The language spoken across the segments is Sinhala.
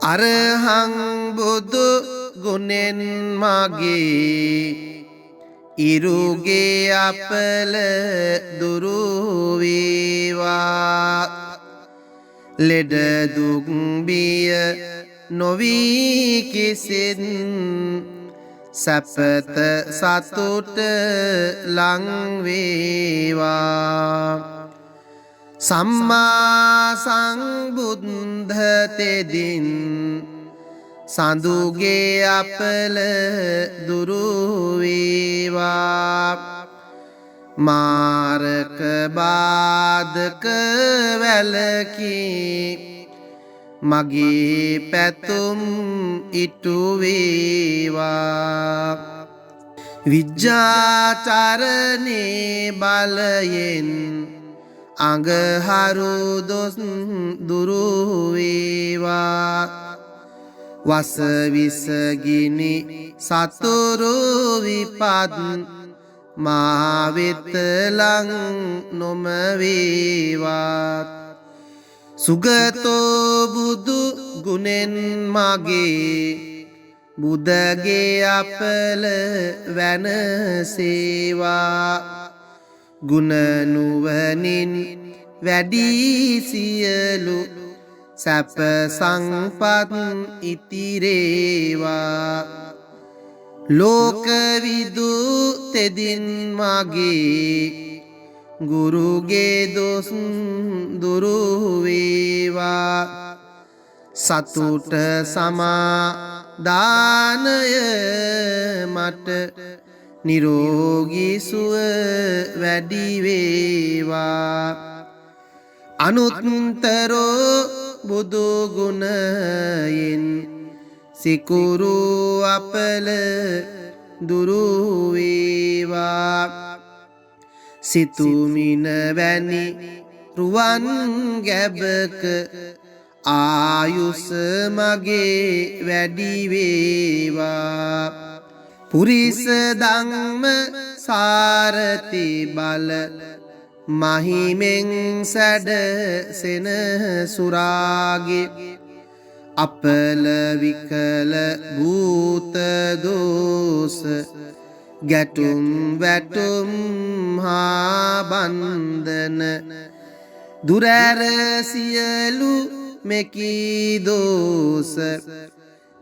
අරහං බුදු ගුණෙන් මගේ ඉරුගේ අපල දුරු වේවා. ලෙඩ දුක් බිය නොවී කිසිත් සැපත සතුට ලං වේවා. සම්මා සංබුද්ධ තෙදින් සඳුගේ අපල දුරු වේවා. මාරක බාධක වැළකී මගේ පැතුම් ඉටු වේවා. විජ්ජාචරණේ බලයෙන් අඟහරු දොස් දුරු වේවා. වසවිසගිනි සතුරු විපත් මා වෙත ලං නොම වේවා. සුගතෝ බුදු ගුණෙන් මගේ බුදගේ අපල වැනසේවා. ගුණ නුවණින් වැඩි සියලු සැප සංපත් ඉතිරේවා. ලෝකවිදු තෙදින් මගේ ගුරුගේ දොස් දුරු වේවා. සතුට සමාදානය මට නිරෝගී සුව වැඩි වේවා. අනුත්තරෝ බුදු ගුණයෙන් සිකුරු අපල දුරු වේවා. සිතුමින වැනි රුවන් ගැබක ආයුෂ මගේ වැඩි වේවා. පුරිස ධම්ම සාරති බල මහිමෙන් සැඩ සෙනසුරාගේ අපල විකල භූත දෝස ගැටුම් වැටුම් හා බන්ධන දුරැර සියලු මෙකී දෝස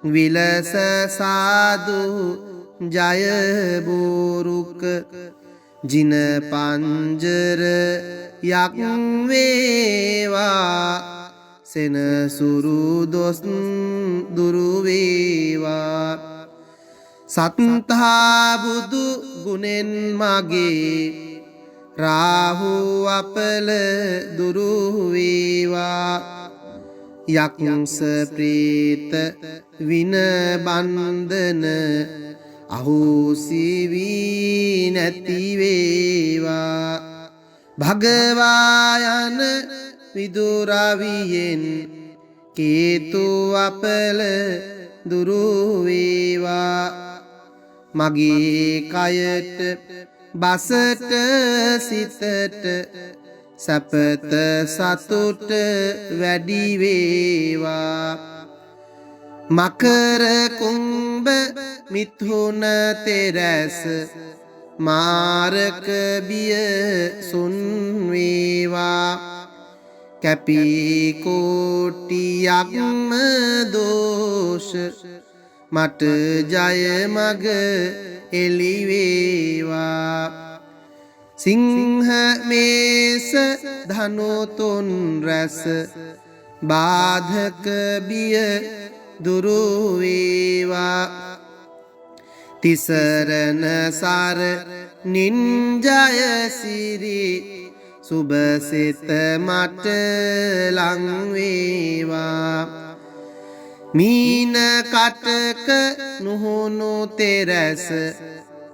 විලස සාදු ජය බෝරුක ජින පංජර යක් වේවා. සෙනසුරු දොස් දුරු වේවා. සත්තා බුදු ගුණෙන් මගේ රාහු අපල දුරු වේවා. යක්ෂ ප්‍රේත වින බන්ධන අහෝසි වී නැති වේවා. භගවා යන විදුරවියෙන් කේතු අපල දුරු වේවා. මගේ කයට බසට සිතට සැපත සතුට වැඩි වේවා. මකර කුම්භ මිථුන තෙරැස මාරක බිය සුන් වේවා. කැපී කෝටියක්ම දෝෂ මට ජය මග එළි වේවා. සිංහ මේස ධනු තුන් රැස බාධක බිය දුරු වේවා. තිසරණ සර නින්ජය සිරි සුබසිත මට ලං වේවා. මීන කටක නුහුණු තෙරැස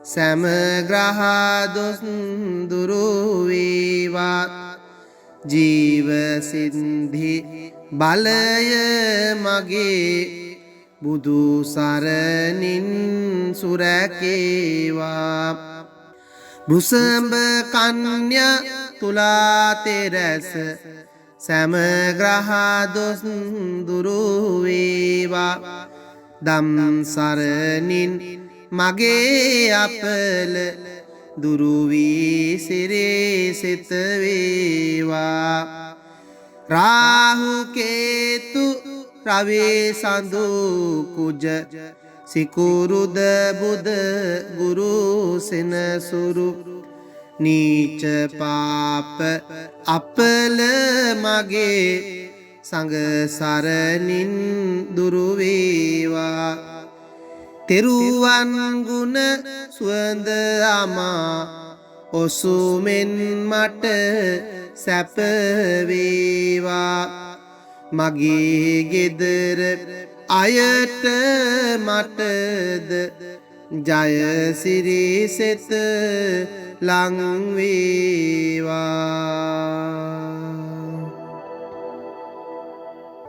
සෑම ග්‍රහ දොස් දුරු වේවා. ජීව සින්ධි බලය මගේ බුදු සරණින් සුරැකේවා. බෘසඹ කන්‍යා තුලා තෙරැස සෑම ග්‍රහ දොස් දුරු වේවා. දම් සරණින් මගේ අපල දුරු වී සිරේ සිත වේවා රාහු කේතු රවි සඳු කුජ සිකුරුද බුද ගුරු සෙනසුරු නීච පාප අපල මගේ සංඝ සරණින් දුරු වේවා තෙරුවන් ගුණ සුවඳ අමා ඔසුමෙන් මට සැප වේවා මගේ ගෙදර අයට මටද ජය සිරි සෙත ලං වේවා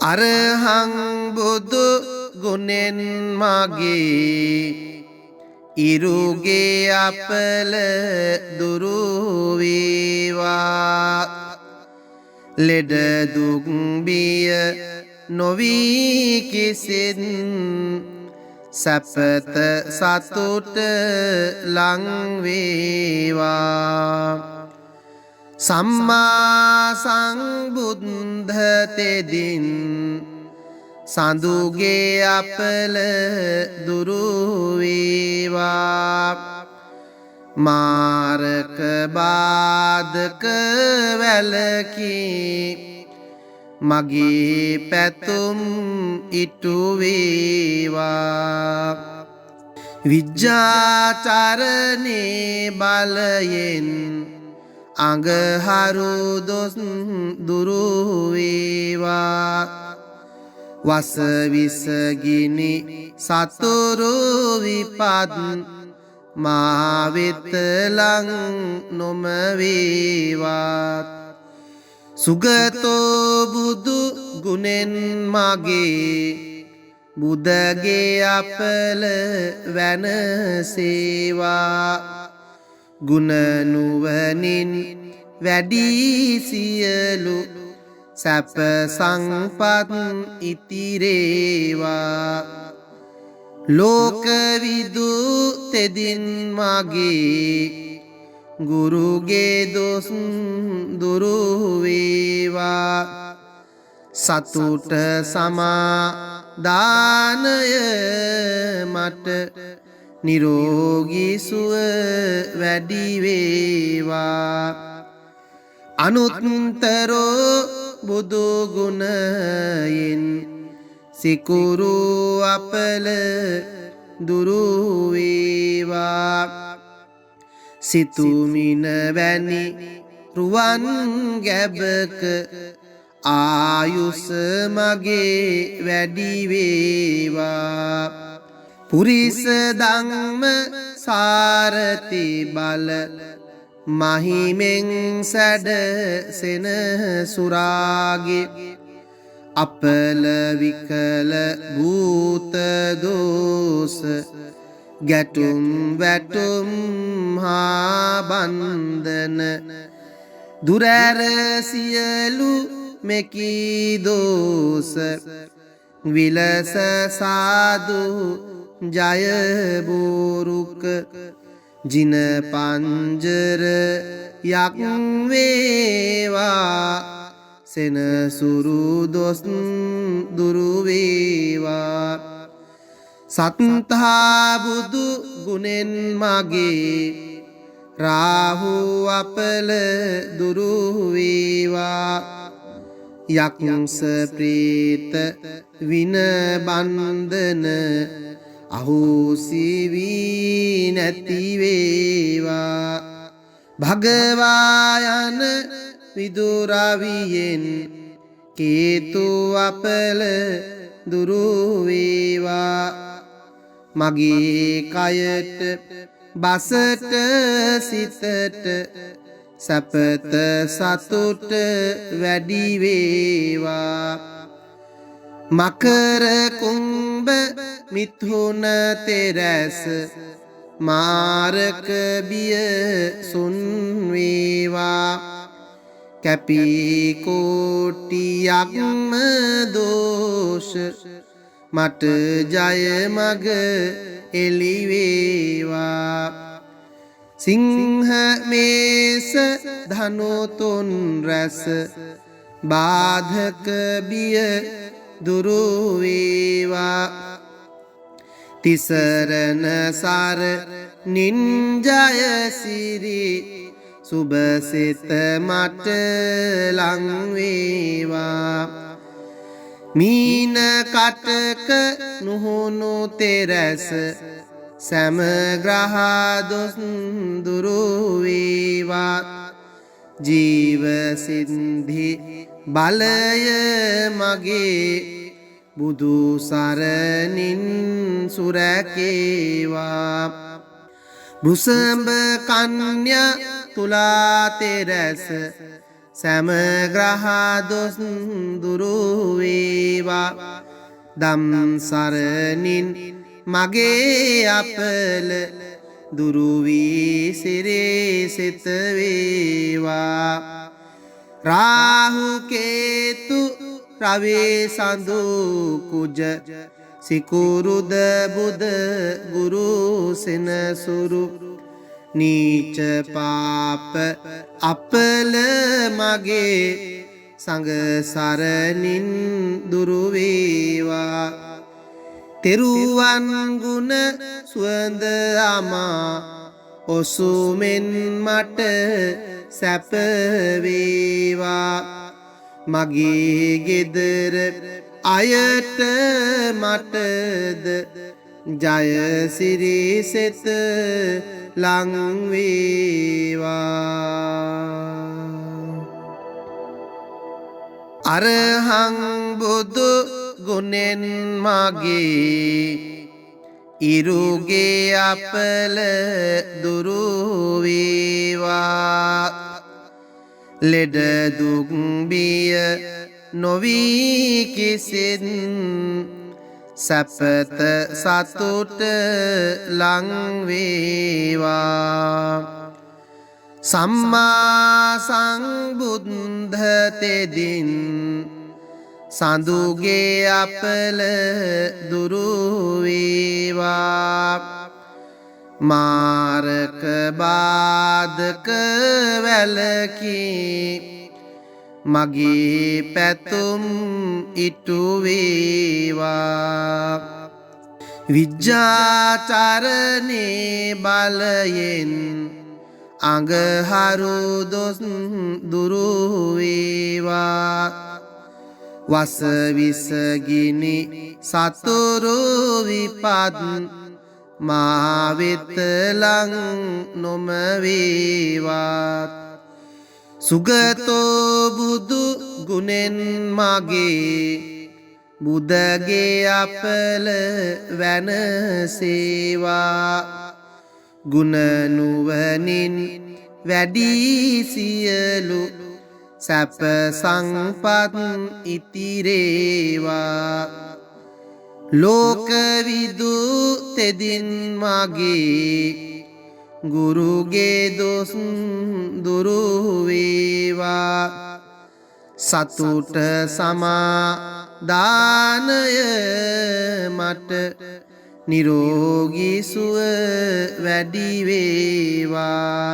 අරහං බුදු ගුණෙන් මගේ ඉරුගේ අපල දුරු වේවා ලෙඩ දුක් බිය නොවී කිසිත් සැපත සතුට ලං වේවා සම්මා සංබුද්ධ තෙදින් සඳුගේ අපල දුරු වේවා මාරක බාධක වැළකී මගේ පැතුම් ඉටු වේවා විජ්ජාචරණේ බලයෙන් අඟහරු දොස් දුරු වේවා වසවිසගිනි සතුරු විපත් මා වෙත ලං නොම වේවා සුගතෝ බුදු ගුණෙන් මගේ බුදගේ අපල වැනසේවා ගුණ නුවණින් වැඩි සියලු සැප සංපත් ඉතිරේවා ලෝකවිදු තෙදින් මගේ ගුරුගේ දොස් දුරු වේවා සතුට සමාදානය මට නිරෝගී සුව වැඩි වේවා අනුත්තරෝ බුදු ගුණයෙන් සිකුරු අපල දුරු වේවා සිතුමින වැනි රුවන් ගැබක ආයුෂ මගේ වැඩි වේවා පුරිස ධම්ම සාරති බල මහිමෙන් සැඩ සෙනසුරාගේ අපල විකල භූත දෝස ගැටුම් වැටුම් හා බන්ධන දුරැර සියලු මෙකී දෝස විලස සාදු ජය බෝරුක ජින පංජර යක් වේවා සෙනසුරු දොස් දුරු වේවා සත්තා බුදු ගුණෙන් මගේ රාහු අපල දුරු වේවා යක්ෂ ප්‍රේත වින බන්ධන අහෝසි වී නැති වේවා භගවා යන විදුරවියෙන් කේතු අපල දුරු වේවා මගේ කයට බසට සිතට සැපත සතුට වැඩි වේවා මකර කුම්භ මිථුන තෙරැස මාරක බිය සුන් වේවා කැපී කෝටියක්ම දෝෂ මට ජය මග එළිවේවා සිංහ මේස ධනු තුන් රැස බාධක බිය දුරු වේවා තිසරණ සරණින් ජය සිරි සුබසිත මට ලං වේවා මීන කටක නුහුණු තෙරස සෑම ග්‍රහ දොස් දුරු වේවා ජීව සින්ධි බලය මගේ බුදු සරණින් සුරැකේවා බුසඹ කන්‍යා තුලා තෙරස සෑම ග්‍රහ දොස් දුරු වේවා දම් සරණින් මගේ අපල දුරු වී සිරේ සිත වේවා රාහු කේතු රවි සඳු කුජ සිකුරුද බුද ගුරු සෙනසුරු නීච පාප අපල මගේ සංඝ සරණින් දුරු වේවා තෙරුවන් ගුණ සුවඳ අමා ඔසුමෙන් මට සැප වේවා මගේ ගෙදර අයට මටද ජය සිරි සෙත ලං වේවා අරහං බුදු ගුණෙන් මගේ ඉරුගේ අපල දුරු වේවා ලෙඩ දුක් බිය නොවී කිසිත් සැපත සතුට ලං වේවා සම්මා සම්බුද්ධ තෙදින් සඳුගේ අපල දුරු වේවා මාරක බාධක වැළකී මගේ පැතුම් ඉටු වේවා විජ්ජාචරණේ බලයෙන් අඟහරු දොස් දුරු වේවා වස විසගිනි සතුරු විපත් මා වෙත ලං නොම වේවා සුගතෝ බුදු ගුණෙන් මගේ බුදගේ අපල වැනසේවා ගුණ නුවණින් වැඩි සියලු සැප සංපත් ඉතිරේවා ලෝක විදු තෙදින් මගේ ගුරුගේ දොස් දුරු වේවා සතුට සමාදානය මට නිරෝගී සුව වැඩි වේවා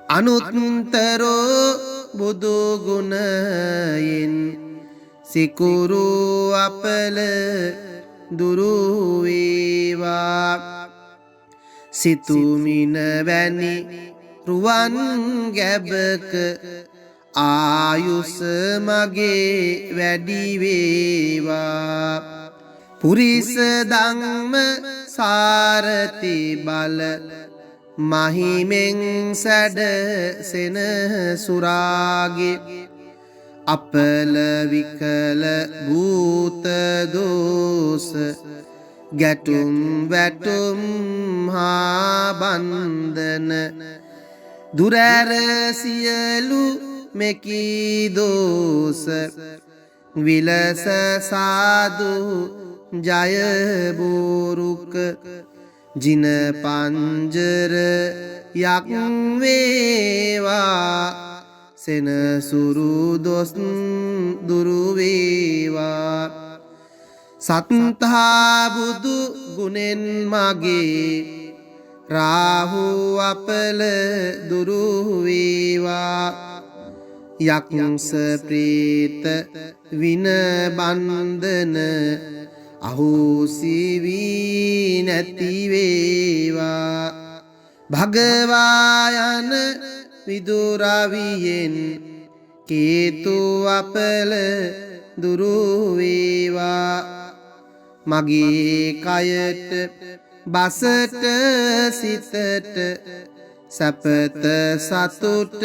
අනුත්තරෝ බුදු ගුණයෙන් සිකුරු අපල දුරු වේවා සිතුමින වැනි රුවන් ගැබක ආයුෂ මගේ වැඩි වේවා පුරිස ධම්ම සාරති බල මහිමෙන් සැඩ සෙනසුරාගේ අපල විකල භූත දෝස ගැටුම් වැටුම් හා බන්ධන දුරැර සියලු මෙකී දෝස විලස සාදු ජය බෝරුක ජින පංජර යක් වේවා සෙනසුරු දොස් දුරු වේවා සත්හා බුදු ගුණෙන් මගේ රාහු අපල දුරු වේවා යක්ෂ ප්‍රේත වින බන්ධන අහෝසි වී නැති වේවා භගවා යන විදුරවියෙන් කේතු අපල දුරු වේවා මගේ කයට බසට සිතට සැපත සතුට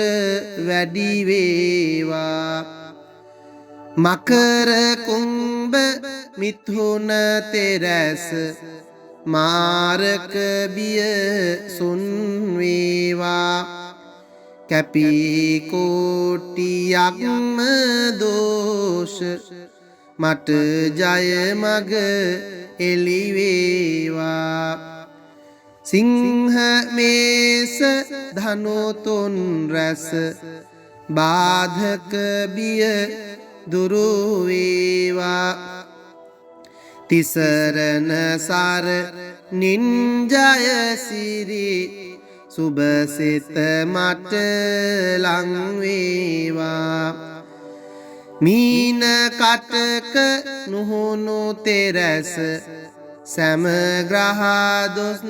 වැඩි වේවා මකර කුම්භ මිථුන තෙරැස මාරක බිය සුන් වේවා කැපී කෝටියක්ම දෝෂ මට ජය මග එළි වේවා සිංහ මේස ධනු තුන් රැස බාධක බිය දුරු වේවා තිසරණ සර නින්ජය සිරි සුබසිත මට ලං වේවා මීන කටක නුහුණු තෙරැස සෑම ග්‍රහ දොස්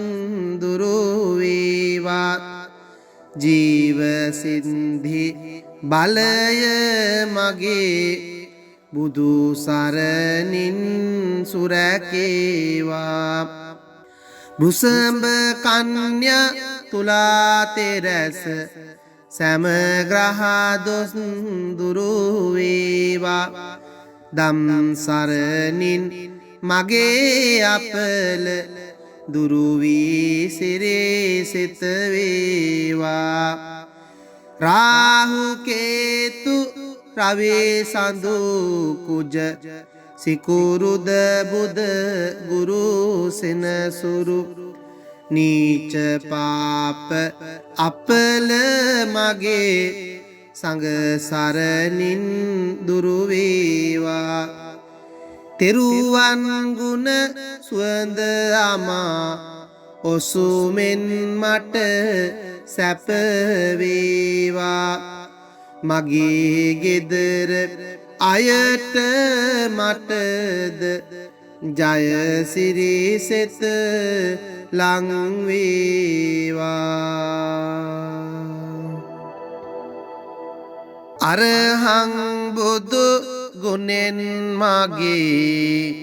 දුරු වේවා ජීව සින්ධි බලය මගේ බුදු සරණින් සුරැකේවා බුසඹ කන්‍යා තුලා තෙරැස සෑම ග්‍රහ දොස් දුරු වේවා දම් සරණින් මගේ අපල දුරු වී සිරේ සිත වේවා රාහු කේතු රවි සඳු කුජ සිකුරුද බුද ගුරු සෙනසුරු නීච පාප අපල මගේ සංඝ සරණින් දුරු වේවා තෙරුවන් ගුණ සුවඳ අමා ඔසුමෙන් මට සැප වේවා මගේ ගෙදර අයට මටද ජය සිරි සෙත ලං වේවා අරහං බුදු ගුණෙන් මගේ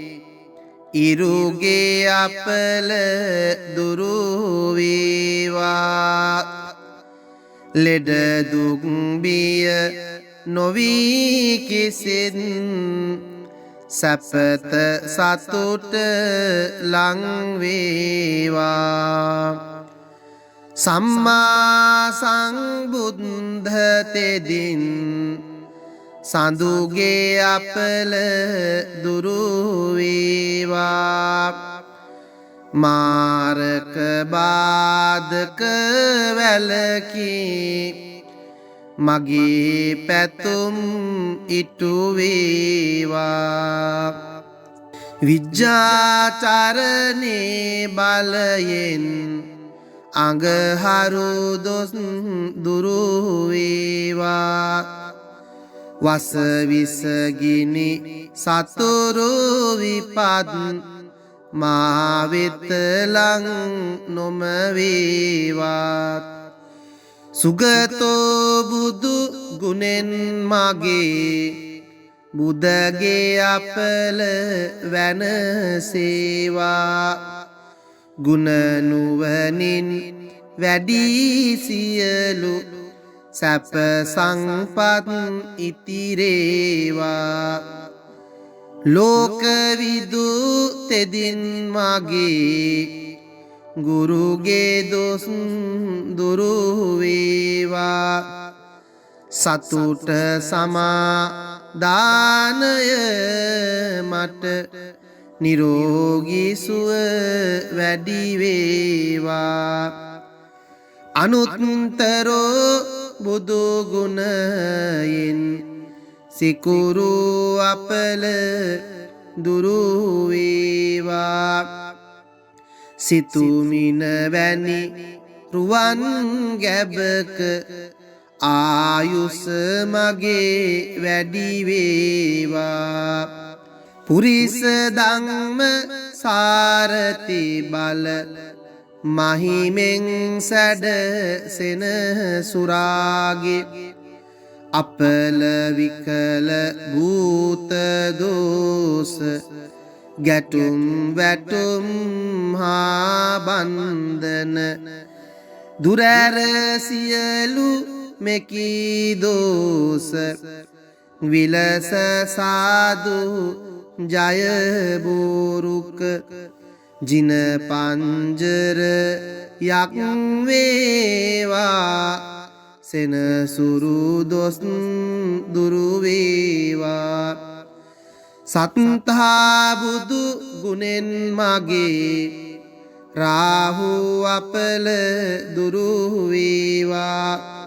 ඉරුගේ අපල දුරු වේවා ලෙඩ දුක් බිය නොවී කිසිත් සැපත සතුට ලං වේවා සම්මා සම්බුද්ධ තෙදින් සඳුගේ අපල දුරු වේවා මාරක බාධක වැළකී මගේ පැතුම් ඉටු වේවා විජ්ජාචරණේ බලයෙන් අඟහරු දොස් දුරු වේවා වස විස ගිනි සතුරු විපත් මා වෙත ලං නොම වේවා සුගතෝ බුදු ගුණෙන් මගේ බුදගේ අපල වැනසේවා ගුණ නුවණින් වැඩි සියලු සැප සංපත් ඉතිරේවා ලෝක විදු තෙදින් මගේ ගුරුගේ දොස් දුරු වේවා සතුට සමාදානය මට නිරෝගී සුව වැඩි වේවා අනුත්තරෝ බුදු ගුණයෙන් සිකුරු අපල දුරු වේවා සිතුමින වැනි රුවන් ගැබක ආයුෂ මගේ වැඩි වේවා පුරිස ධම්ම සාරති බල මහිමෙන් සැඩ සෙනසුරාගේ අපල විකල භූත දෝස ගැටුම් වැටුම් හා බන්ධන දුරැර සියලු මෙකී දෝස විලස සාදු ජය බෝරුක ජින පංජර යක් වේවා සෙනසුරු දොස් දුරු වේවා සත්තා බුදු ගුණෙන් මගේ රාහු අපල දුරු වේවා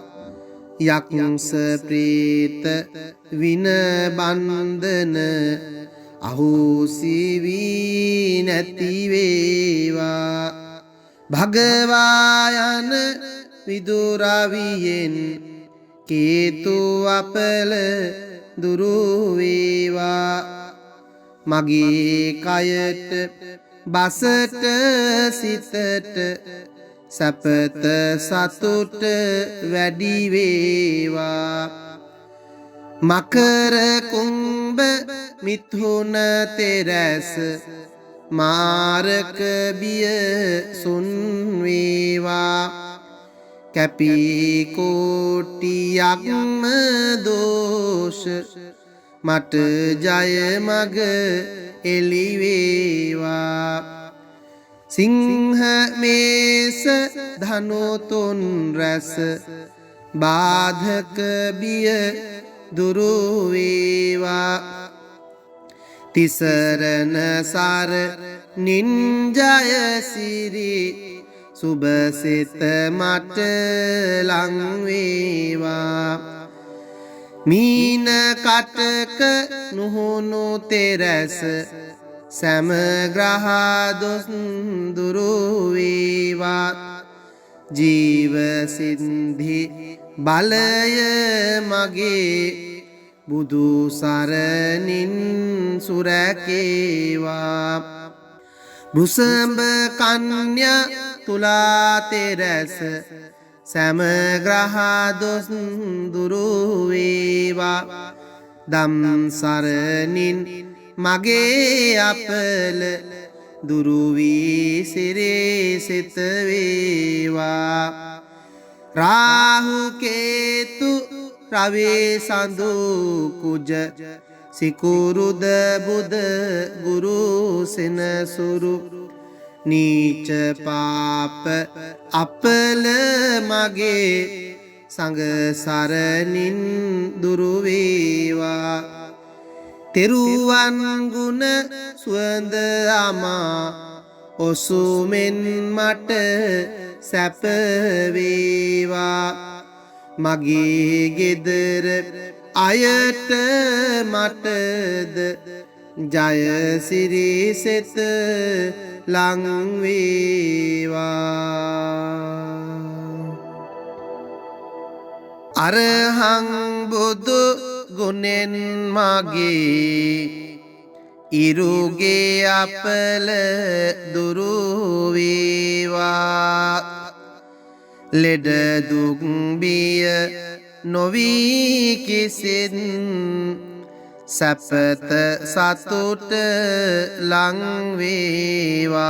යක්ෂ ප්‍රේත වින බන්ධන අහෝසි වී නැති වේවා භගවා යන විදුරවියෙන් කේතු අපල දුරු වේවා මගේ කයට බසට සිතට සැපත සතුට වැඩි වේවා මකර කුම්භ මිථුන තෙරස මාරක බිය සුන් වේවා කැපී කෝටියක්ම දෝෂ මට ජය මග එළි වේවා සිංහ මේස ධනු තුන් රැස බාධක බිය දුරු වේවා තිසරණ සර නින්ජය සිරි සුබසිත මට ලං වේවා මීන කටක නුහුණු තෙරස සෑම ග්‍රහ දොස් දුරු වේවා ජීව සින්ධි බලය මගේ බුදු සරණින් සුරැකේවා වෘෂභ කන්‍යා තුලා තෙරස සෑම ග්‍රහ දොස් දුරු වේවා දම් සරණින් මගේ අපල දුරු වී සිරේ සිත වේවා රාහු කේතු රවි සඳු කුජ සිකුරුද බුද ගුරු සෙනසුරු නීච පාප අපල මගේ සංඝ සරණින් දුරු වේවා තෙරුවන් ගුණ සුවඳ අමා ඔසුමෙන් මට සැප වේවා මගේ ගෙදර අයට මටද ජය සිරි සෙත ලං වේවා අරහං බුදු ගුණෙන් මගේ ඉරුගේ අපල දුරු වේවා ලෙඩ දුක් බිය නොවී කිසිත් සැපත සතුට ලං වේවා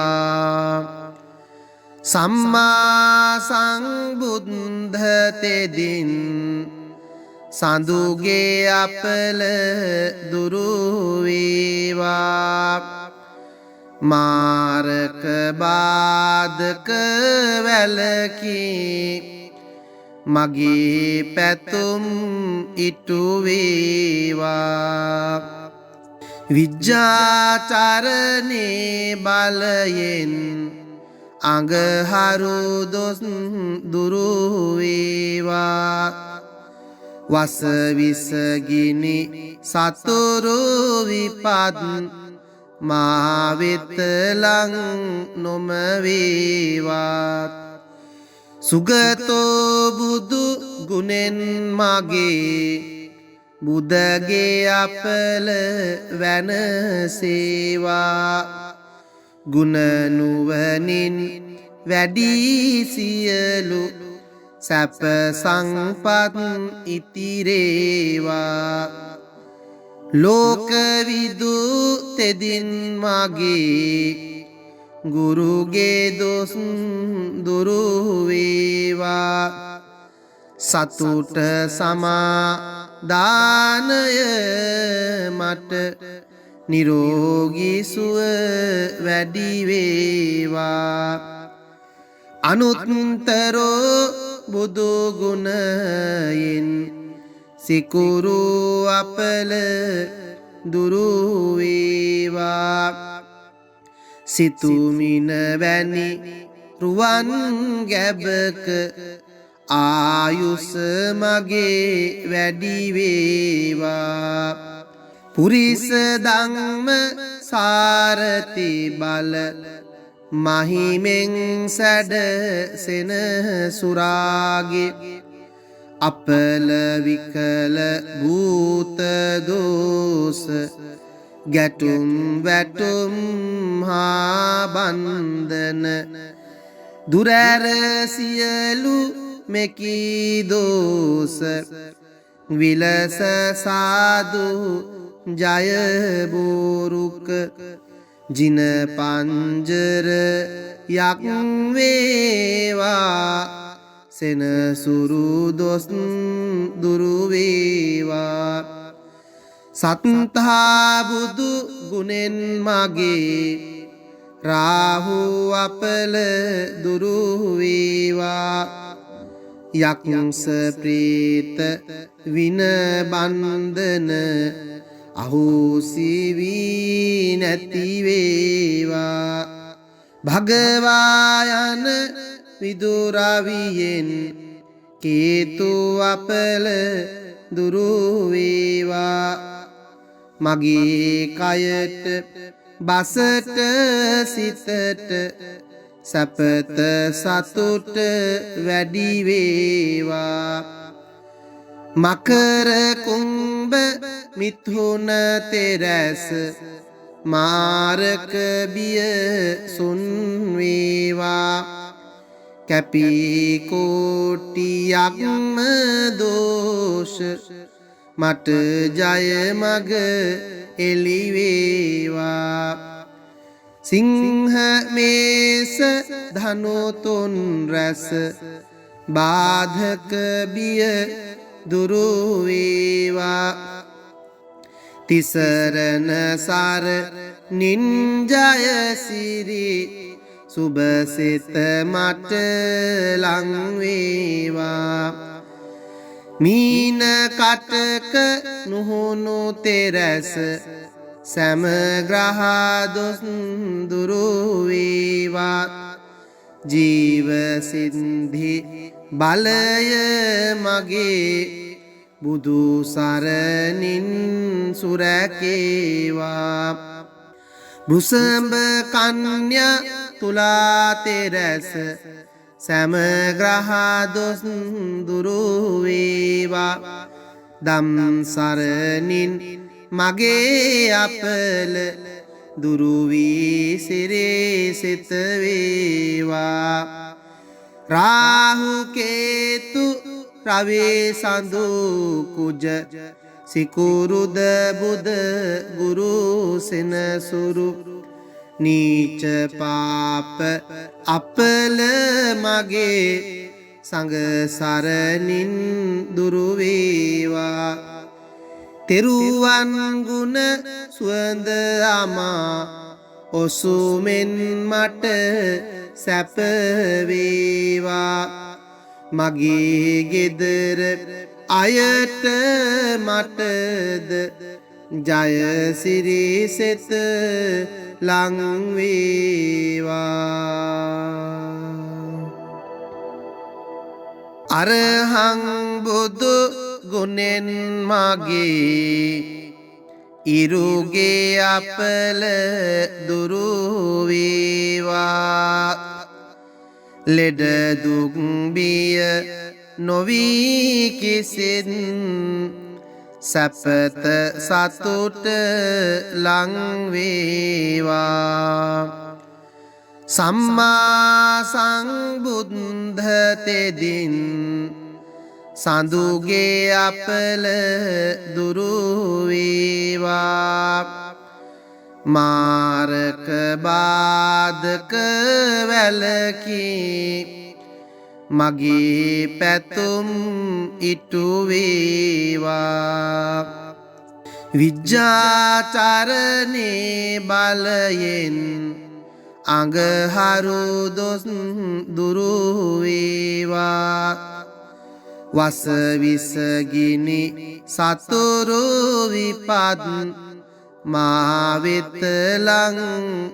සම්මා සම්බුද්ධ තෙදින් සඳුගේ අපල දුරු වේවා මාරක බාධක වැළකී මගේ පැතුම් ඉටු වේවා විජ්ජාචරණේ බලයෙන් අඟහරු දොස් දුරු වේවා වස විස ගිනි සතුරු විපත් මා වෙත ලං නොම වේවාත් සුගතෝ බුදු ගුණෙන් මගේ බුදගේ අපල වැනසේවා ගුණ නුවණින් වැඩි සියලු සැප සංපත් ඉතිරේවා ලෝක විදු තෙදින් මගේ ගුරුගේ දොස් දුරු වේවා සතුට සමාදානය මට නිරෝගී සුව වැඩි වේවා අනුත්තරෝ බුදු ගුණයෙන් සිකුරු අපල දුරු වේවා සිතුමින වැනි රුවන් ගැබක ආයුෂ මගේ වැඩි වේවා පුරිස ධම්ම සාරති බල මහිමෙන් සැඩ සෙනසුරාගේ අපල විකල භූත දෝස ගැටුම් වැටුම් හා බන්ධන දුරැර සියලු මෙකී දෝස විලස සාදු ජය බෝරුක ජින පංජර යක් වේවා සෙනසුරු දොස් දුරු වේවා සත්තා බුදු ගුණෙන් මගේ රාහු අපල දුරු වේවා යක්ෂ ප්‍රේත වින බන්ධන අහෝසි වී නැති වේවා භගවා යන විදුරවියෙන් කේතු අපල දුරු වේවා මගේ කයට බසට සිතට සපත සතුට වැඩි වේවා මකර කුම්භ මිථුන තෙරස මාරක බිය සුන් වේවා කැපී කෝටියක්ම දෝෂ මට ජය මග එළි වේවා සිංහ මේස ධනු තුන් රැස බාධක බිය දුරු වේවා තිසරණ සර නින්ජය සිරි සුබසිත මට ලං වේවා මීන කටක නුහුණු තෙරස සෑම ග්‍රහ දොස් දුරු වේවා ජීව සින්ධි බලය මගේ බුදු සරණින් සුරකේවා බෘසඹ කන්‍යා තුලා තෙරස සෑම ග්‍රහ දොස් දුරු වේවා දම් සරණින් මගේ අපල දුරු වී සිරේ සිත වේවා රාහු කේතු රවි සඳු කුජ සිකුරුද බුද ගුරු සෙනසුරු නීච පාප අපල මගේ සංඝ සරණින් දුරු වේවා තෙරුවන් ගුණ සුවඳ අමා ඔසුමෙන් මට සැප වේවා මගේ ගෙදර අයට මටද ජය සිරි සෙත ලං වේවා අරහං බුදු ගුණෙන් මගේ ඉරුගේ අපල දුරු වේවා ලෙඩ දුක් බිය නොවී කිසිත් සැපත සතුට ලං වේවා සම්මා සංබුද්ධ තෙදින් සඳුගේ අපල දුරු වේවා මාරක බාධක වැළකී මගේ පැතුම් ඉටු වේවා විජ්ජාචරණේ බලයෙන් අඟහරු දොස් දුරු වේවා වසවිසගිනි සතුරු විපත් මා වෙත ලං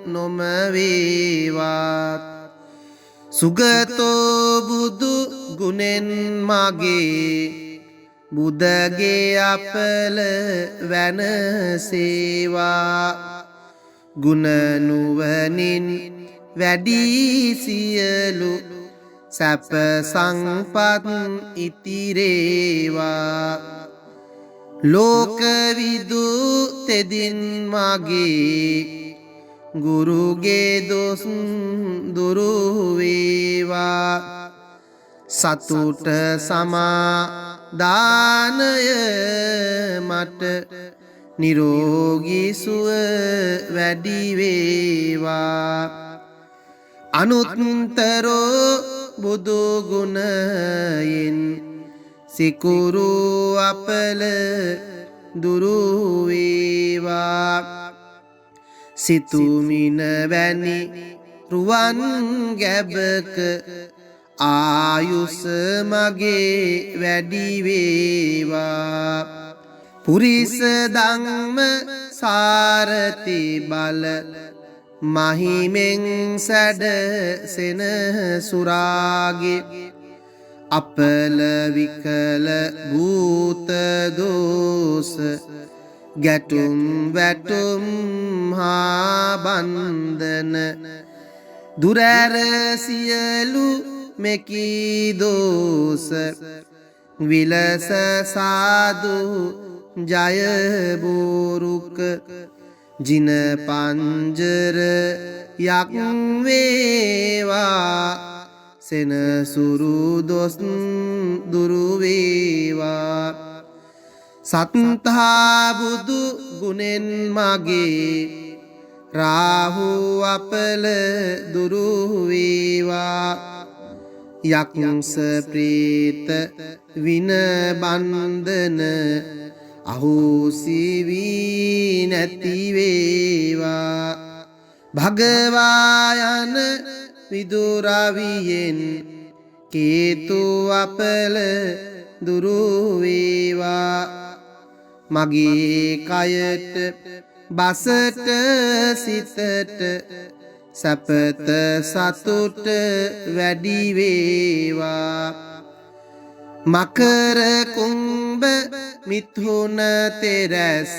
නොම වේවා සුගතෝ බුදු ගුණෙන් මගේ බුදගේ අපල වැනසේවා ගුණ නුවණින් වැඩි සියලු සැප සංපත් ඉතිරේවා ලෝකවිදු තෙදින් මගේ ගුරුගේ දොස් දුරු වේවා සතුට සමාදානය මට නිරෝගී සුව වැඩි වේවා අනුත්තරෝ බුදු ගුණයෙන් සිකුරු අපල දුරු වේවා සිතුමින වැනි රුවන් ගැබක ආයුෂ මගේ වැඩි වේවා පුරිස ධම්ම සාරති බල මහිමෙන් සැඩ සෙනසුරාගේ අපල විකල භූත දෝස ගැටුම් වැටුම් හා බන්ධන දුරැර සියලු මෙකී දෝස විලස සාදු ජය බෝරුක ජින පංජර යක් වේවා සෙනසුරු දොස් දුරු වේවා සත්තා බුදු ගුණෙන් මගේ රාහු අපල දුරු වේවා යක්ෂ ප්‍රේත වින බන්ධන අහෝසි වී නැති වේවා භගවා යන විදුරවියෙන් කේතු අපල දුරු වේවා මගේ කයට බසට සිතට සැපත සතුට වැඩි වේවා මකර කුම්භ මිථුන තෙරැස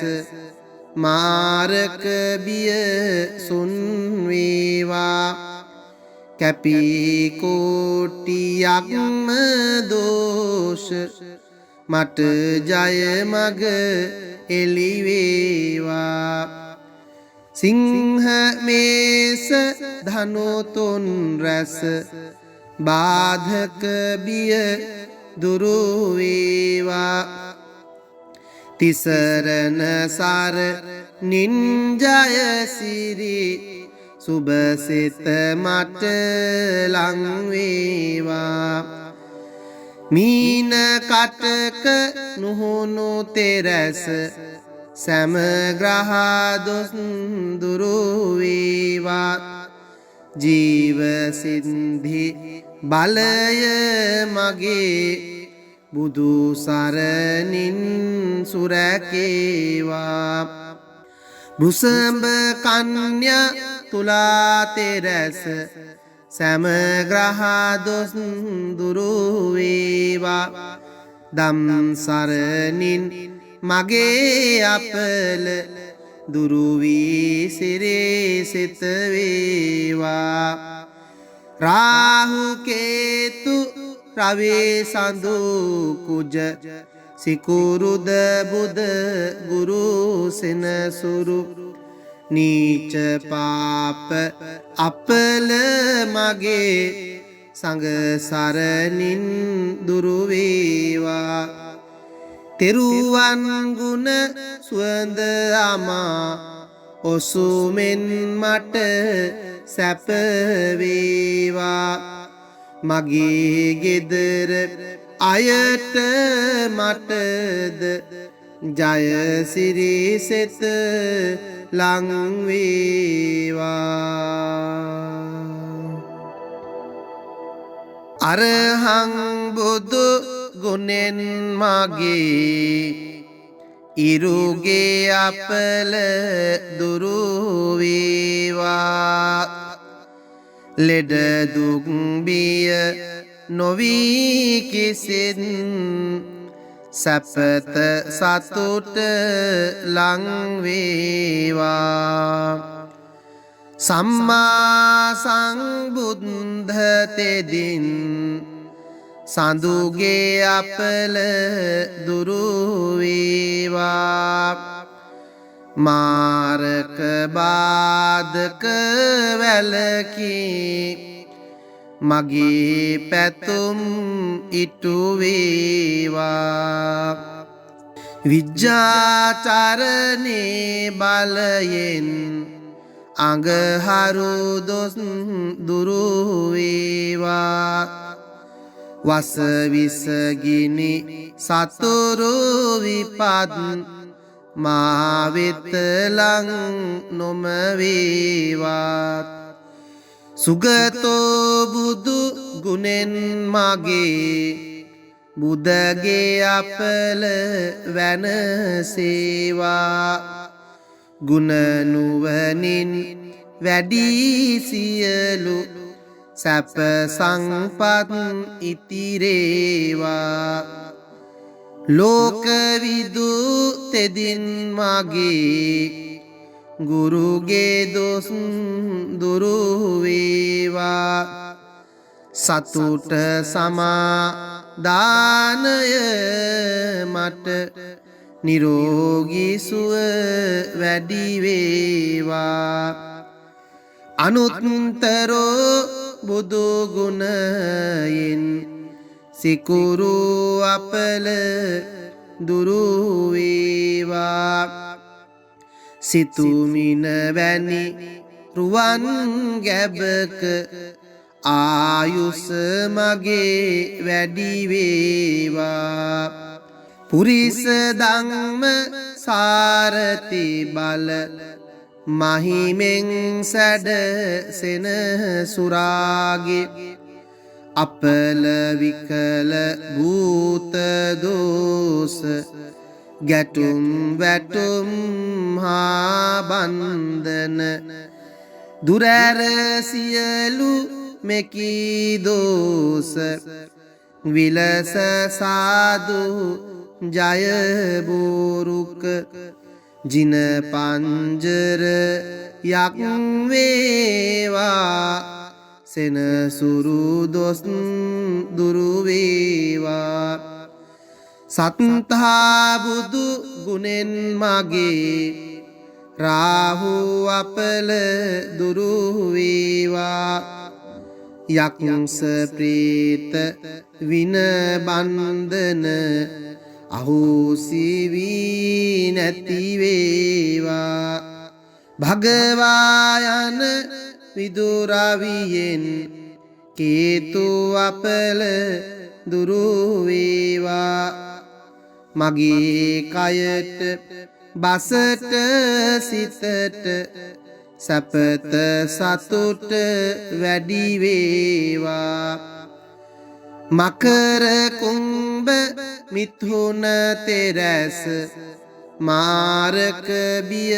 මාරක බිය සුන් වේවා කැපී කෝටියක්ම දෝෂ මට ජය මග එළි වේවා සිංහ මේස ධනු තුන් රැස බාධක බිය දුරු වේවා තිසරණ සර නින්ජය සිරි සුබසිත මට ලං වේවා මීන කටක නුහුණු තෙරැස සෑම ග්‍රහ දොස් දුරු වේවා ජීව සින්ධි බලය මගේ බුදු සරණින් සුරැකේවා බුසඹ කන්‍යා තුලා තෙරැස සෑම ග්‍රහ දොස් දුරු වේවා දම් සරණින් මගේ අපල දුරු වී සිරේ සිත වේවා රාහු කේතු රවි සඳු කුජ සිකුරුද බුද ගුරු සෙනසුරු නීච පාප අපල මගේ සංඝ සරණින් දුරු වේවා තෙරුවන් ගුණ සුවඳ අමා ඔසුමෙන් මට සැප වේවා මගේ ගෙදර අයට මටද ජය සිරි සෙත ලං වේවා අරහං බුදු ගුණෙන් මගේ ඉරුගේ අපල දුරු වේවා ලෙඩ දුක් බිය නොවී කිසිත් සැපත සතුට ලං වේවා සම්මා සම්බුද්ධ තෙදින් සඳුගේ අපල දුරු වේවා මාරක බාධක වැළකී මගේ පැතුම් ඉටු වේවා විජ්ජාචරණේ බලයෙන් අඟහරු දොස් දුරු වේවා වසවිසගිනි සතුරු විපත් මා වෙත ලං නොම වේවා සුගතෝ බුදු ගුණෙන් මගේ බුදගේ අපල වැනසේවා ගුණ නුවණින් වැඩි සියලු සැප සංපත් ඉතිරේවා ලෝකවිදු තෙදින් මගේ ගුරුගේ දොස් දුරු වේවා සතුට සමාදානය මට නිරෝගී සුව වැඩි වේවා අනුත්තරෝ බුදු ගුණයෙන් සිකුරු අපල දුරු වේවා සිතුමින වැනි රුවන් ගැබක ආයුෂ මගේ වැඩි වේවා පුරිස ධම්ම සාරති බල මහිමෙන් සැඩ සෙනසුරාගේ අපල විකල භූත දෝස ගැටුම් වැටුම් හා බන්ධන දුරැර සියලු මෙකී දෝස විලස සාදු ජය බෝරුක ජින පංජර යක් වේවා සෙනසුරු දොස් දුරු වේවා සත්තා බුදු ගුණෙන් මගේ රාහු අපල දුරු වේවා යක්ෂ ප්‍රේත වින බන්ධන අහෝසි වී නැති වේවා භගවා යන විදුරවියෙන් කේතු අපල දුරු වේවා මගේ කයට බසට සිතට සැපත සතුට වැඩි වේවා මකර කුම්භ මිථුන තෙරැස මාරක බිය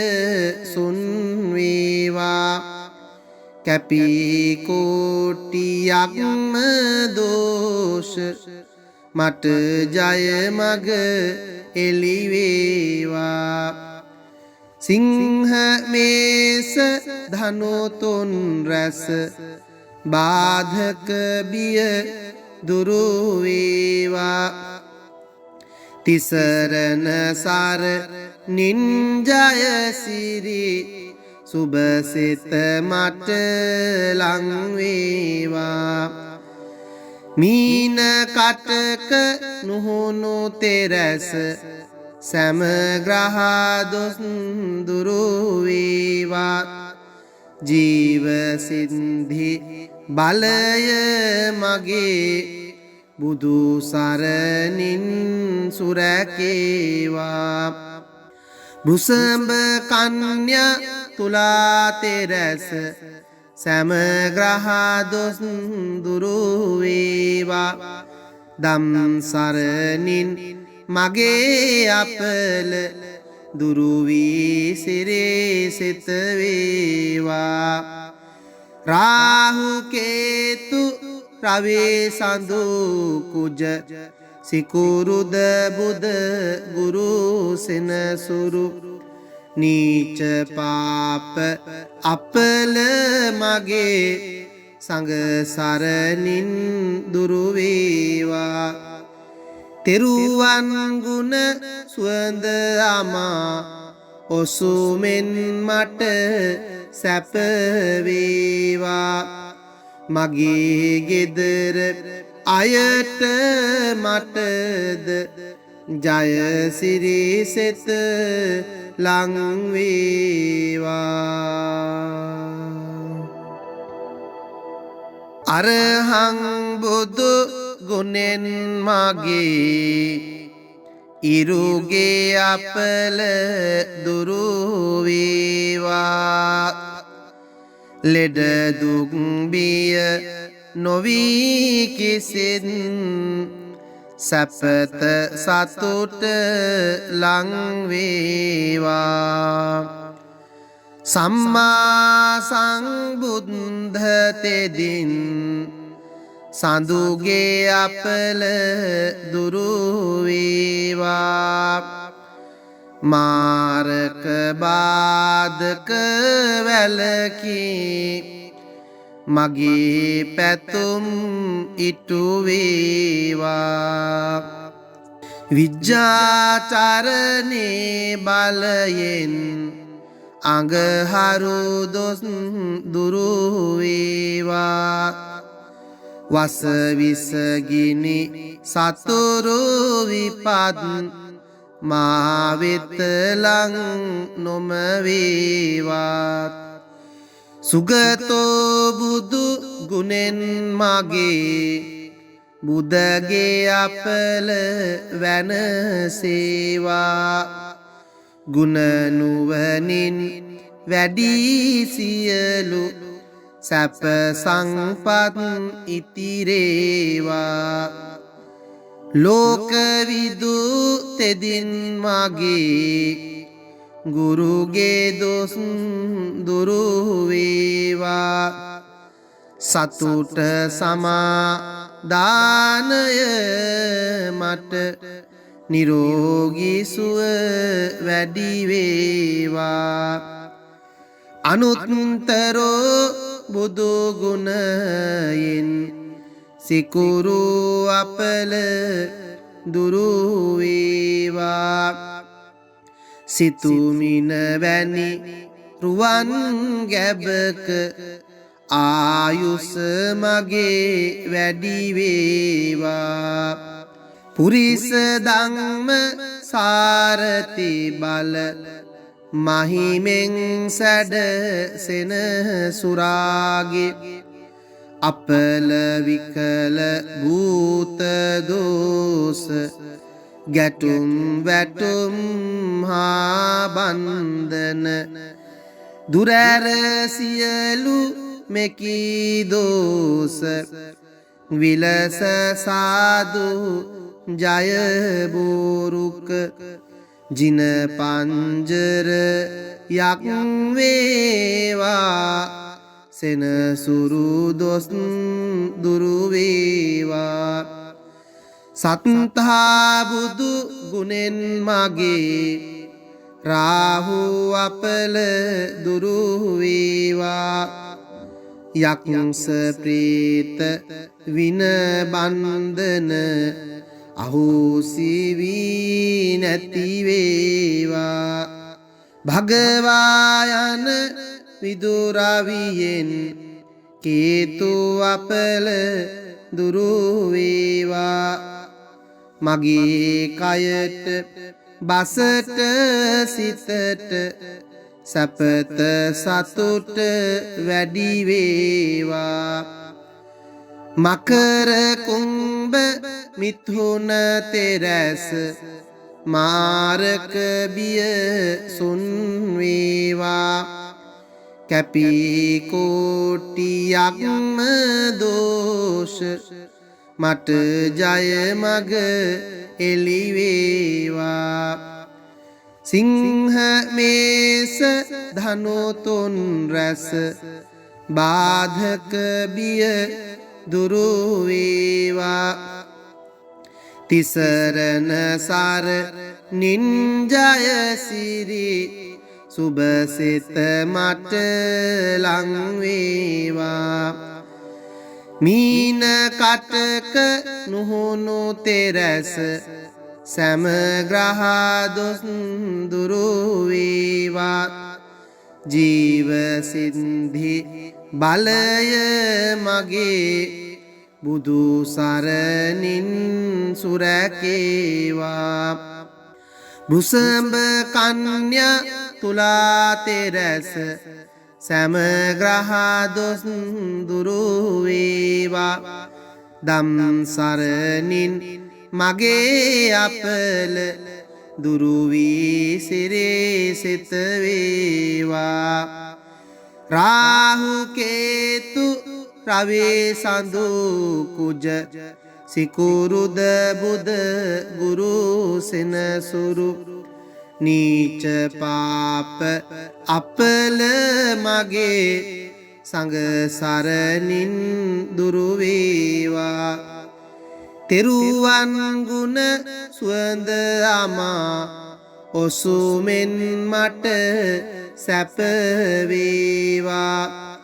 සුන් වේවා කැපී කෝටියක්ම දෝෂ මට ජය මග එලිවේවා සිංහ මේස ධනු තුන් රැස බාධක බිය දුරු වේවා තිසරණ සරණින් ජයසිරි සුබසිත මට ලං වේවා මීන කටක නුහුණු තෙරැස සෑම ග්‍රහ දොස් දුරු වේවා ජීව සින්ධි බලය මගේ බුදු සරණින් සුරැකේවා බුසඹ කන්‍යා තුලා තෙරැස සෑම ග්‍රහ දොස් දුරු වේවා දම් සරණින් මගේ අපල දුරු වී සිරේ සිත වේවා රාහු කේතු රවි සඳු කුජ සිකුරුද බුද ගුරු සෙනසුරු නීච පාප අපල මගේ සංඝ සරණින් දුරු වේවා තෙරුවන් ගුණ සුවඳ අමා ඔසුමෙන් මට සැප වේවා මගේ ගෙදර අයට මටද ජයසිරි සෙත ලං වේවා අරහං බුදු ගුණෙන් මගේ ඉරුගේ අපල දුරු වේවා ලෙඩ දුක් බිය නොවී කිසිත් සැපත සතුට ලං වේවා සම්මා සම්බුද්ධ තෙදින් සඳුගේ අපල දුරු වේවා මාරක බාධක වැළකී මගේ පැතුම් ඉටු වේවා විජ්ජාචරණේ බලයෙන් අඟහරු දොස් දුරු වේවා වස විසගිනි සතුරු විපත් මා වෙත ලං නොම වේවා සුගතෝ බුදු ගුණෙන් මගේ බුදගේ අපල වැනසේවා ගුණ නුවණින් වැඩි සියලු සැප සංපත් ඉතිරේවා ලෝක විදු තෙදින් මගේ ගුරුගේ දොස් දුරු වේවා සතුට සමාදානය මට නිරෝගී සුව වැඩි වේවා අනුත්තරෝ බුදු ගුණයෙන් සිකුරු අපල දුරු වේවා සිතුමින වැනි රුවන් ගැබක ආයුෂ මගේ වැඩි වේවා පුරිස ධම්ම සාරති බල මහිමෙන් සැඩ සෙනසුරාගේ අපල විකල භූත දෝස ගැටුම් වැටුම් හා බන්ධන දුරැර සියලු මෙකී දෝස විලස සාදු ජය බෝරුක ජින පංජර යක් වේවා සෙනසුරු දොස් දුරු වේවා සත්තා බුදු ගුණෙන් මගේ රාහු අපල දුරු වේවා යක්ෂ ප්‍රේත වින බන්ධන අහෝසි වී නැති වේවා භගවා යන විදුරවියෙන් කේතු අපල දුරු වේවා මගේ කයට බසට සිතට සැපත සතුට වැඩි වේවා මකර කුම්භ මිථුන තෙරැස මාරක බිය සුන් වේවා කැපී කෝටියක්ම දෝෂ මට ජය මග එළි වේවා සිංහ මේස ධනු තුන් රැස බාධක බිය දුරු වේවා තිසරණ සර නින්ජය සිරි සුබසිත මට ලං වේවා මීන කටක නුහුණු තෙරැස සෑම ග්‍රහ දොස් දුරු වේවා ජීව සින්ධි බලය මගේ බුදු සරණින් සුරැකේවා බුසඹ කන්‍යා තුලා තෙරැස සෑම ග්‍රහ දොස් දුරු වේවා දම් සරණින් මගේ අපල දුරු වී සිරේ සිත වේවා රාහු කේතු රවි සඳු කුජ සිකුරුද බුද ගුරු සෙනසුරු නීච පාප අපල මගේ සංඝ සරණින් දුරු වේවා තෙරුවන් ගුණ සුවඳ අමා ඔසුමෙන් මට සැප වේවා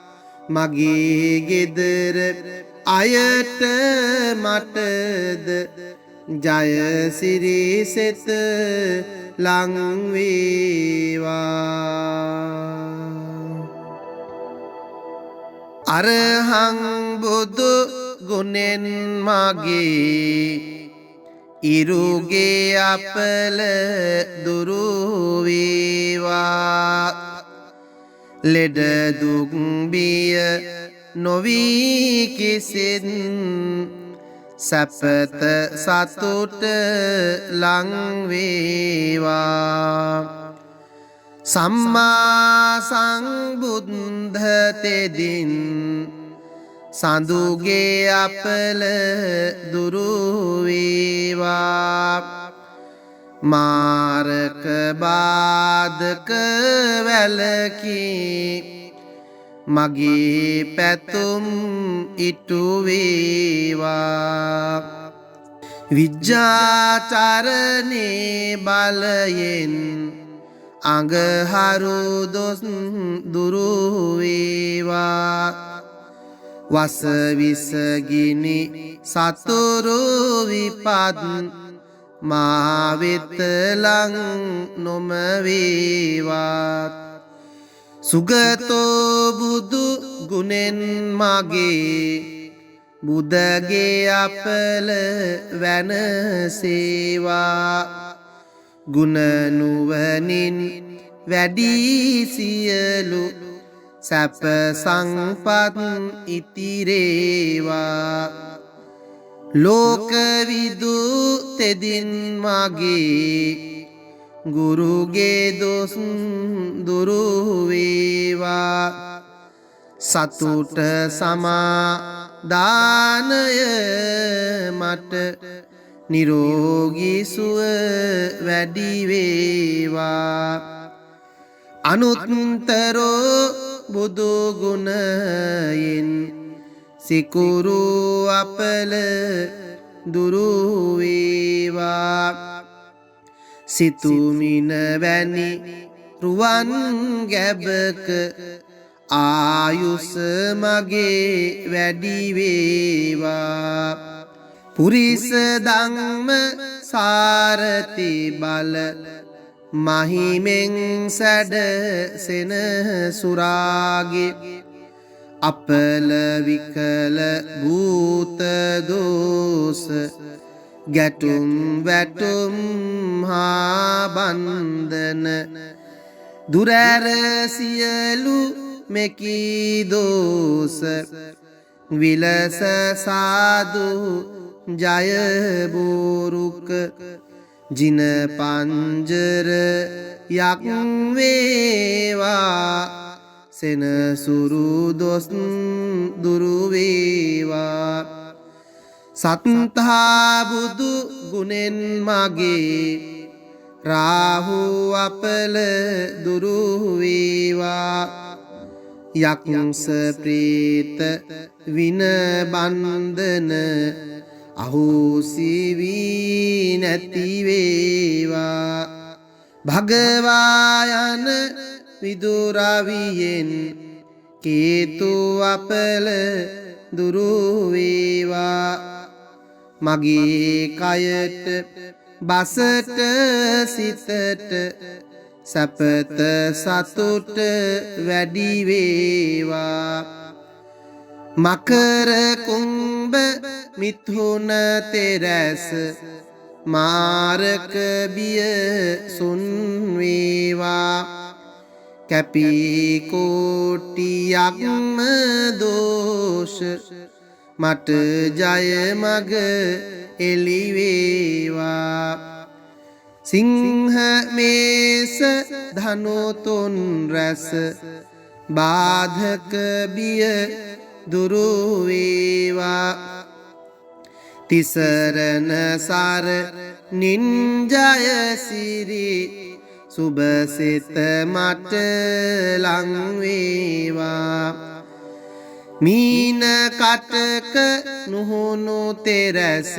මගේ ගෙදර අයට මටද ජය සිරි සෙත ලං වේවා අරහං බුදු ගුණෙන් මගේ ඉරුගේ අපල දුරු වේවා ලෙඩ දුක් බිය නොවී කිසිත් සැපත සතුට ලං වේවා සම්මා සම්බුද්ධ තෙදින් සඳුගේ අපල දුරු වේවා මාරක බාධක වැළකී මගේ පැතුම් ඉටු වේවා විජ්ජාචරණේ බලයෙන් අඟහරු දොස් දුරු වේවා වස විසගිනි සතුරු විපත් මා වෙත ලං නොම වේවා සුගතෝ බුදු ගුණෙන් මගේ බුදගේ අපල වැනසේවා ගුණ නුවණින් වැඩි සියලු සැප සංපත් ඉතිරේවා ලෝක විදු තෙදින් මගේ ගුරුගේ දොස් දුරු වේවා සතුට සමාදානය මට නිරෝගී සුව වැඩි වේවා අනුත්තරෝ බුදු ගුණයෙන් සිකුරු අපල දුරු වේවා සිතුමින වැනි රුවන් ගැබක ආයුෂ මගේ වැඩි වේවා පුරිස ධම්ම සාරති බල මහිමෙන් සැඩ සෙනසුරාගේ අපල විකල භූත දෝෂ ගැටුම් වැටුම් හා බන්ධන දුරැර සියලු මෙකී දෝෂ විලස සාදු ජය බෝරුක ජින පංජර යක් වේවා සෙනසුරු දොස් දුරු වේවා සත්තා බුදු ගුණෙන් මගේ රාහු අපල දුරු වේවා යක්ෂ ප්‍රේත වින බන්ධන අහෝසි වී නැති වේවා භගවා යන විදුරවියෙන් කේතු අපල දුරු වේවා මගේ කයට බසට සිතට සැපත සතුට වැඩි වේවා මකර කුම්භ මිථුන තෙරස මාරක බිය සුන් වේවා කැපී කෝටියක්ම දෝෂ මට ජය මග එළි වේවා සිංහ මේස ධනු තුන් රැස බාධක බිය දුරු වේවා තිසරණ සර නින්ජය සිරි සුබසිත මට ලං වේවා මීන කටක නුහුණු තෙරස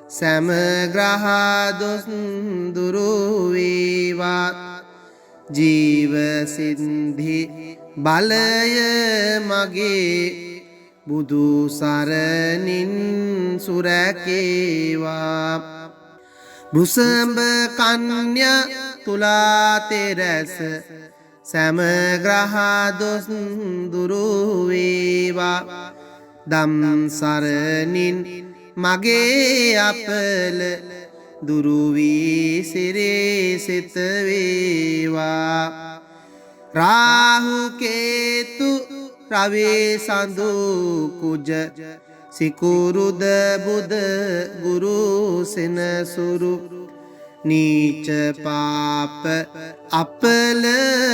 සෑම ග්‍රහ දොස් දුරු වේවා ජීව සින්ධි බලය මගේ බුදු සරණින් සුරැකේවා බුසඹ කන්‍යා තුලා තෙරස සෑම ග්‍රහ දොස් දුරු වේවා දම් සරණින් මගේ අපල දුරු වී සිරේ සිත වේවා රාහු කේතු රවි සඳු කුජ සිකුරුද බුද ගුරු සෙනසුරු නීච පාප අපල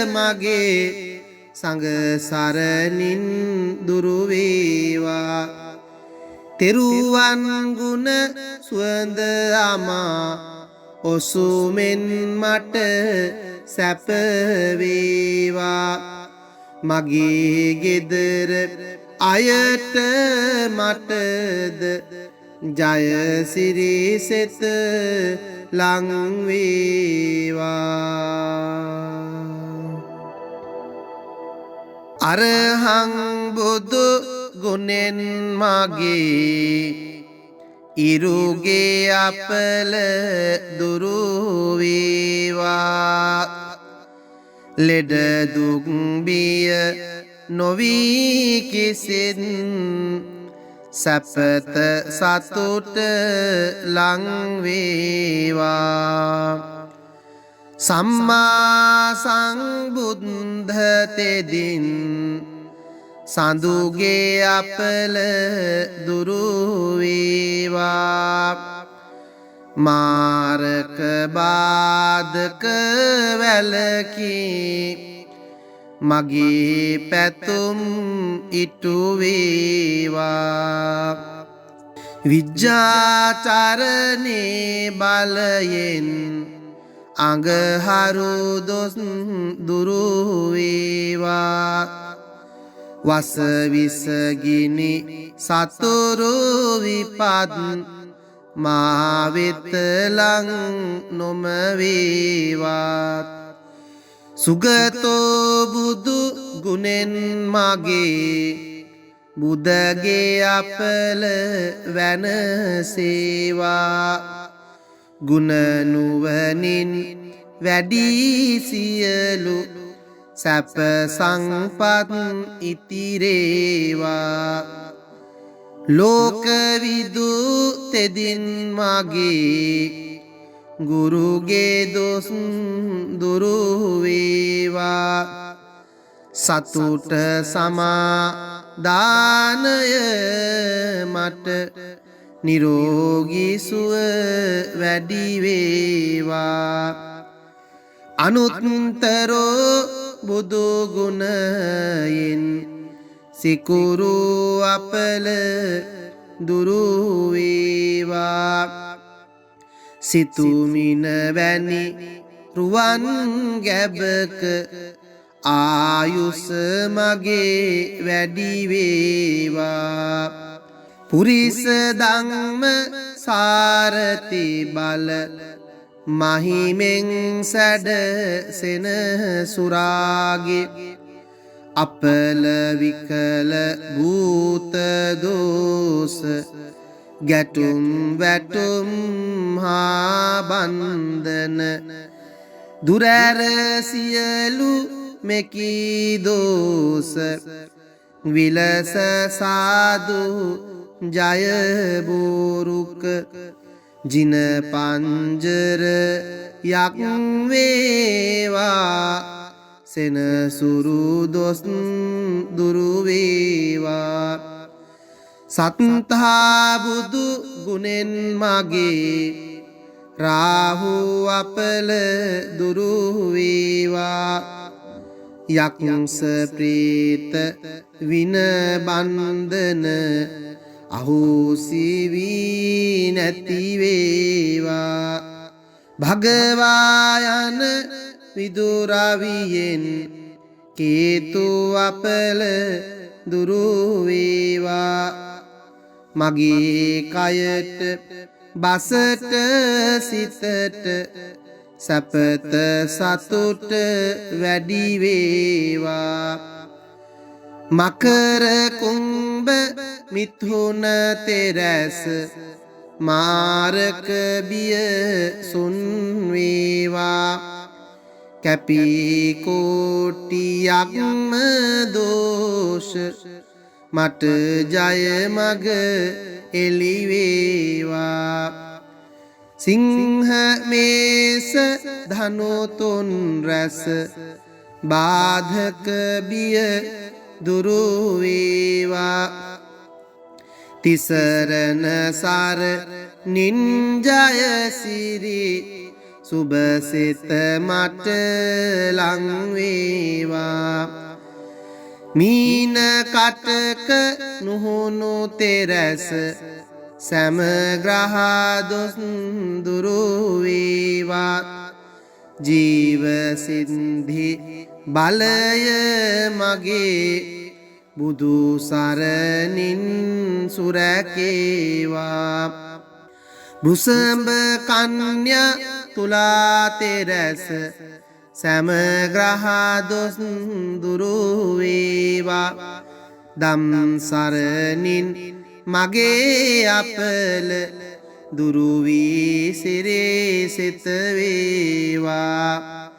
මගේ සංඝ සරණින් දුරු වේවා තෙරුවන් ගුණ සුවඳ අමා ඔසුමෙන් මට සැප වේවා මගේ ගෙදර අයට මටද ජය සිරි සෙත ලං වේවා අරහං බුදු ගුණෙන් මගේ ඉරුගේ අපල දුරු වේවා ලෙඩ දුක් බිය නොවී කිසිත් සැපත සතුට ලං වේවා සම්මා සම්බුද්ධ තෙදින් සඳුගේ අපල දුරු වේවා මාරක බාධක වැළකී මගේ පැතුම් ඉටු වේවා විජ්ජාචරණේ බලයෙන් අඟහරු දොස් දුරු වේවා වස විස ගිනි සතුරු විපත් මා වෙත ලං නොම වේවාත් සුගතෝ බුදු ගුණෙන් මගේ බුදගේ අපල වැනසේවා ගුණ නුවණින් වැඩි සියලු සැප සංපත් ඉතිරේවා ලෝක විදු තෙදින් මගේ ගුරුගේ දොස් දුරු වේවා සතුට සමාදානය මට නිරෝගී සුව වැඩි වේවා අනුත්තරෝ බුදු ගුණයෙන් සිකුරු අපල දුරු වේවා සිතුමින වැනි රුවන් ගැබක ආයුෂ මගේ වැඩි වේවා පුරිස ධම්ම සාරති බල මහිමෙන් සැඩ සෙනසුරාගේ අපල විකල භූත දෝස ගැටුම් වැටුම් හා බන්ධන දුරැර සියලු මෙකී දෝස විලස සාදු ජය බෝරුක ජින පංජර යක් වේවා සෙනසුරු දොස් දුරු වේවා සත්තා බුදු ගුණෙන් මගේ රාහු අපල දුරු වේවා යක්ෂ ප්‍රේත වින බන්ධන අහෝසි වී නැති වේවා භගවා යන විදුරවියෙන් කේතු අපල දුරු වේවා මගේ කයට බසට සිතට සැපත සතුට වැඩි වේවා මකර කුම්භ මිථුන තෙරැස මාරක බිය සුන් වේවා කැපී කෝටියක්ම දෝෂ මට ජය මග එළි වේවා සිංහ මේස ධනු තුන් රැස බාධක බිය දුරු වේවා තිසරණ සර නින්ජය සිරි සුබසිත මට ලං වේවා මීන කටක නුහුණු තෙරැස සෑම ග්‍රහ දොස් දුරු වේවා ජීව සින්ධි බලය මගේ බුදු සරණින් සුරැකේවා බුසඹ කන්‍යා තුලා තෙරැස සෑම ග්‍රහ දොස් දුරු වේවා දම් සරණින් මගේ අපල දුරු වී සිරේ සිත වේවා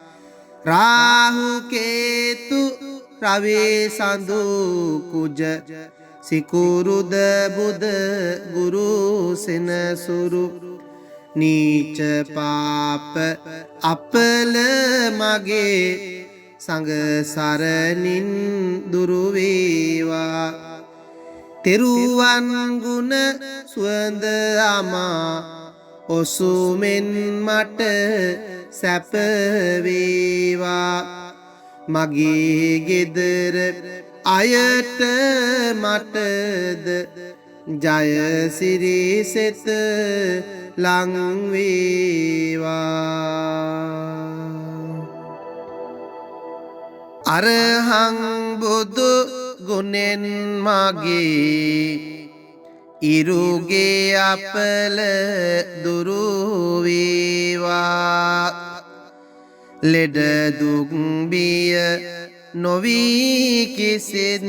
රාහු කේතු රවි සඳු කුජ සිකුරුද බුද ගුරු සෙනසුරු නීච පාප අපල මගේ සංඝ සරණින් දුරු වේවා තෙරුවන් ගුණ සුවඳ අමා ඔසුමෙන් මට සැප වේවා මගේ ගෙදර අයට මටද ජය සිරි සෙත ලං වේවා අරහං බුදු ගුණෙන් මගේ ඉරුගේ අපල දුරු වේවා ලෙඩ දුක් බිය නොවී කිසිත්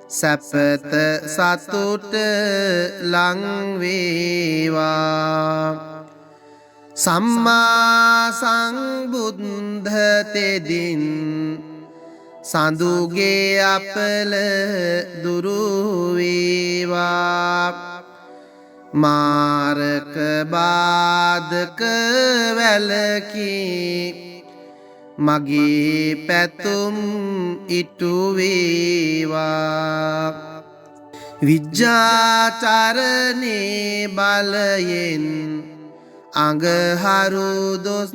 සැපත සතුට ලං වේවා සම්මා සංබුද්ධ තෙදින් සඳුගේ අපල දුරු වේවා මාරක බාධක වැළකී මගේ පැතුම් ඉටු වේවා විජ්ජාචරණේ බලයෙන් අඟහරු දොස්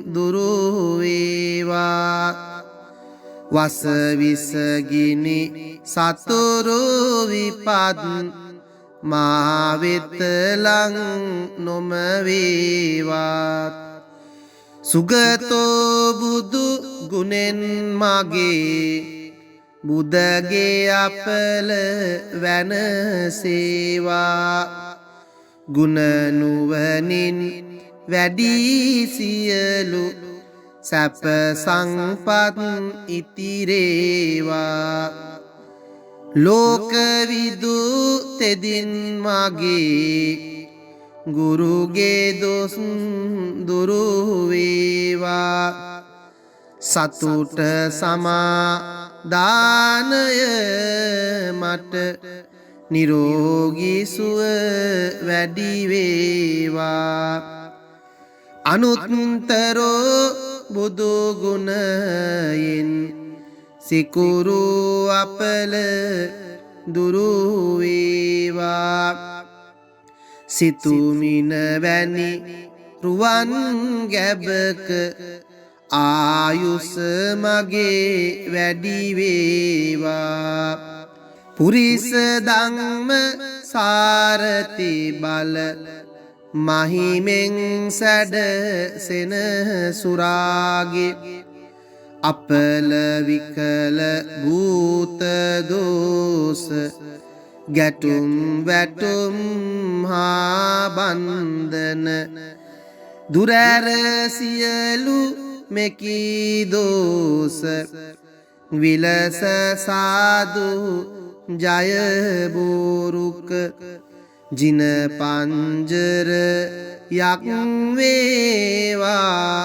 දුරු වේවා වසවිසගිනි සතුරු විපත් මා වෙත ලං නොම වේවා සුගතෝ බුදු ගුණෙන් මගේ බුදගේ අපල වැනසේවා ගුණ නුවණින් වැඩි සියලු සැප සංපත් ඉතිරේවා ලෝකවිදු තෙදින් මගේ ගුරුගේ දොස් දුරු වේවා සතුට සමාදානය මට නිරෝගී සුව වැඩි වේවා අනුත්තරෝ බුදු ගුණයෙන් සිකුරු අපල දුරු වේවා සිතුමින වැනි රුවන් ගැබක ආයුෂ මගේ වැඩි වේවා පුරිස ධම්ම සාරති බල මහිමෙන් සැඩ සෙනසුරාගේ අපල විකල භූත දෝස ගැටුම් වැටුම් හා බන්ධන දුරැර සියලු මෙකී දෝස විලස සාදු ජය බෝරුක ජින පංජර යක් වේවා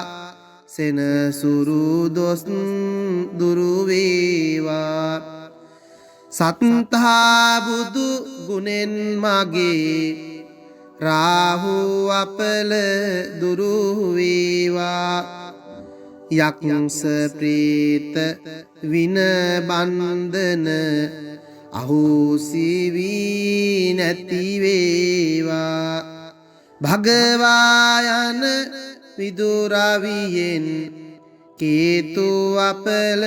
සෙනසුරු දොස් දුරු වේවා සත්තා බුදු ගුණෙන් මගේ රාහු අපල දුරු වේවා යක්ෂ ප්‍රේත වින බන්ධන අහෝසි වී නැති වේවා භගවා යන විදුරවියෙන් කේතු අපල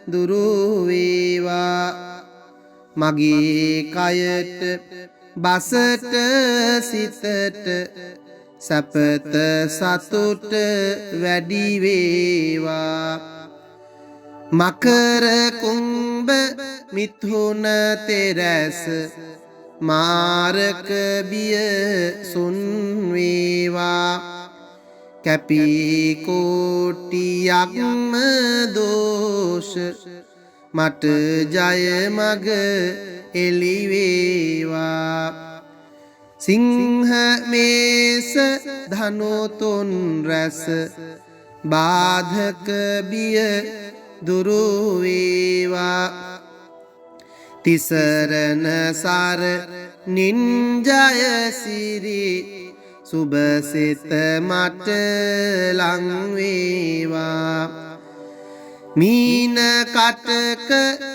දුරු වේවා මගේ කයට බසට සිතට සැපත සතුට වැඩි වේවා මකර කුම්භ මිථුන තෙරැස මාරක බිය සුන් වේවා කැපී කෝටියක්ම දෝෂ මට ජය මග එළි වේවා සිංහ මේස ධනු තුන් රැස බාධක බිය දුරු වේවා තිසරණ සර නින්ජය සිරි සුබසිත මට ලං වේවා මීන කටක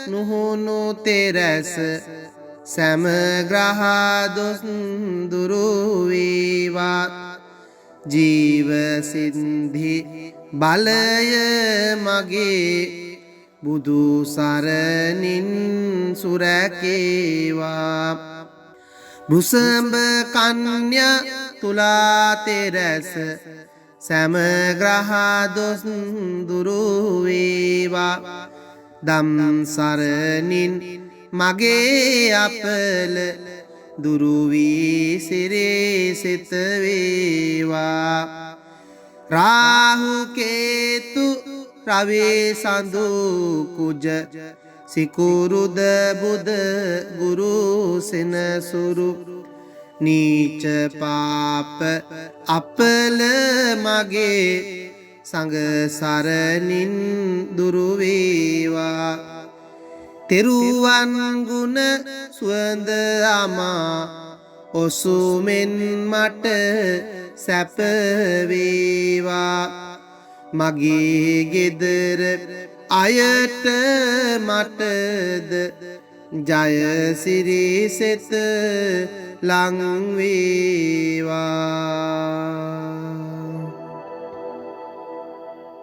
නුහුණු තෙරැස සෑම ග්‍රහ දොස් දුරු වේවා ජීව සින්ධි බලය මගේ බුදු සරණින් සුරැකේවා බුසඹ කන්‍යා තුලා තෙරැස සෑම ග්‍රහ දොස් දුරු වේවා දම් සරණින් මගේ අපල දුරු වී සිරේ සිත වේවා රාහු කේතු රවි සඳු කුජ සිකුරුද බුද ගුරු සෙනසුරු නීච පාප අපල මගේ සංඝ සරණින් දුරු වේවා තෙරුවන් ගුණ සුවඳ අමා ඔසුමෙන් මට සැප වේවා මගේ ගෙදර අයට මටද ජය සිරි සෙත ලං වේවා